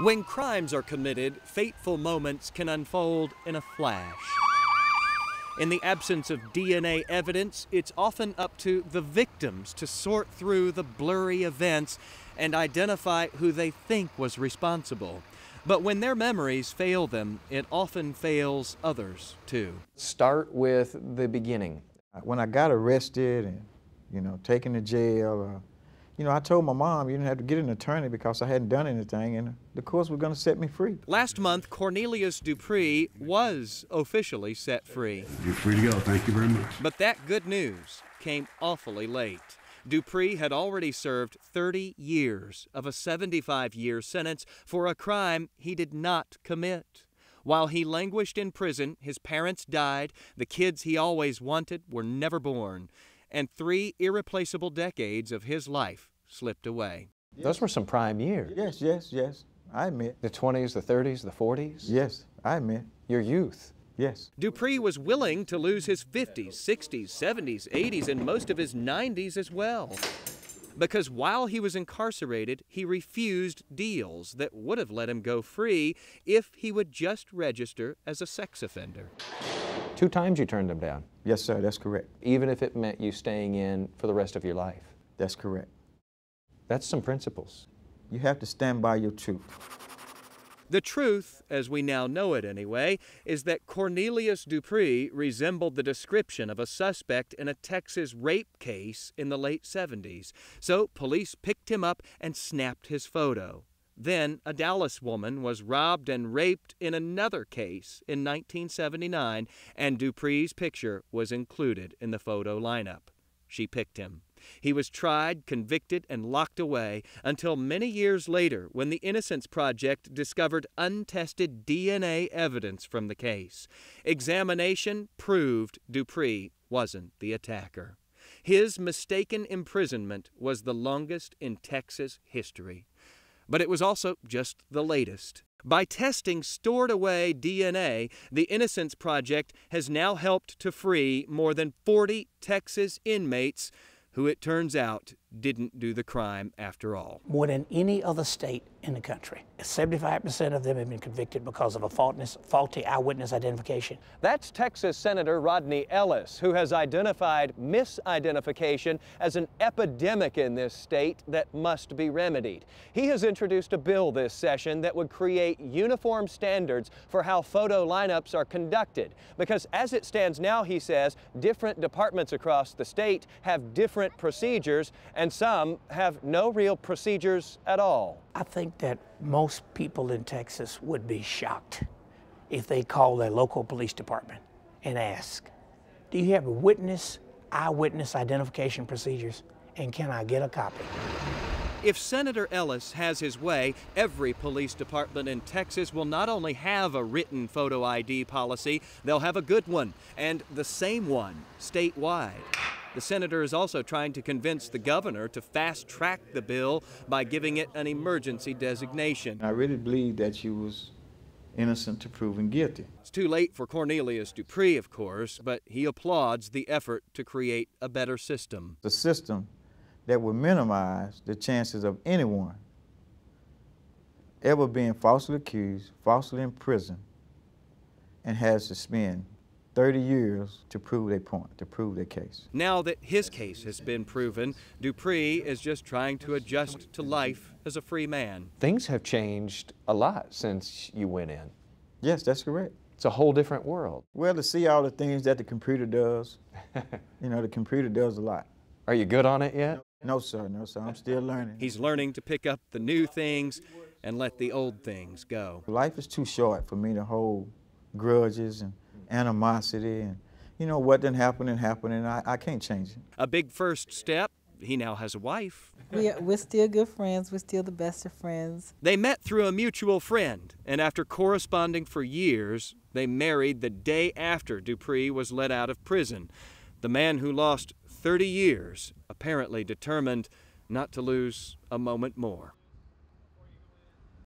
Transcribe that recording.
When crimes are committed, fateful moments can unfold in a flash. In the absence of DNA evidence, it's often up to the victims to sort through the blurry events and identify who they think was responsible. But when their memories fail them, it often fails others too. Start with the beginning. When I got arrested and, taken to jail, I told my mom you didn't have to get an attorney because I hadn't done anything, and the courts were going to set me free. Last month, Cornelius Dupree was officially set free. You're free to go. Thank you very much. But that good news came awfully late. Dupree had already served 30 years of a 75-year sentence for a crime he did not commit. While he languished in prison, his parents died, the kids he always wanted were never born, and 3 irreplaceable decades of his life slipped away. Those were some prime years. Yes, I admit. The 20s, the 30s, the 40s? Yes, I admit. Your youth? Yes. Dupree was willing to lose his 50s, 60s, 70s, 80s, and most of his 90s as well. Because while he was incarcerated, he refused deals that would have let him go free if he would just register as a sex offender. 2 times you turned them down? Yes, sir, that's correct. Even if it meant you staying in for the rest of your life? That's correct. That's some principles. You have to stand by your truth. The truth, as we now know it anyway, is that Cornelius Dupree resembled the description of a suspect in a Texas rape case in the late 70s. So police picked him up and snapped his photo. Then a Dallas woman was robbed and raped in another case in 1979, and Dupree's picture was included in the photo lineup. She picked him. He was tried, convicted, and locked away until many years later when the Innocence Project discovered untested DNA evidence from the case. Examination proved Dupree wasn't the attacker. His mistaken imprisonment was the longest in Texas history. But it was also just the latest. By testing stored-away DNA, the Innocence Project has now helped to free more than 40 Texas inmates who, it turns out, didn't do the crime after all. More than any other state in the country. 75% of them have been convicted because of a faulty eyewitness identification. That's Texas Senator Rodney Ellis, who has identified misidentification as an epidemic in this state that must be remedied. He has introduced a bill this session that would create uniform standards for how photo lineups are conducted. Because as it stands now, he says, different departments across the state have different procedures, and some have no real procedures at all. I think that most people in Texas would be shocked if they call their local police department and ask, do you have eyewitness identification procedures, and can I get a copy? If Senator Ellis has his way, every police department in Texas will not only have a written photo ID policy, they'll have a good one, and the same one statewide. The senator is also trying to convince the governor to fast-track the bill by giving it an emergency designation. I really believe that she was innocent to proven guilty. It's too late for Cornelius Dupree, of course, but he applauds the effort to create a better system. The system that would minimize the chances of anyone ever being falsely accused, falsely imprisoned, and has to spend 30 years to prove their point, to prove their case. Now that his case has been proven, Dupree is just trying to adjust to life as a free man. Things have changed a lot since you went in. Yes, that's correct. It's a whole different world. Well, to see all the things that the computer does, the computer does a lot. Are you good on it yet? No, sir, I'm still learning. He's learning to pick up the new things and let the old things go. Life is too short for me to hold grudges and animosity and, what didn't happen and happened, and I can't change it. A big first step, he now has a wife. We're still good friends. We're still the best of friends. They met through a mutual friend, and after corresponding for years, they married the day after Dupree was let out of prison. The man who lost 30 years, apparently determined not to lose a moment more.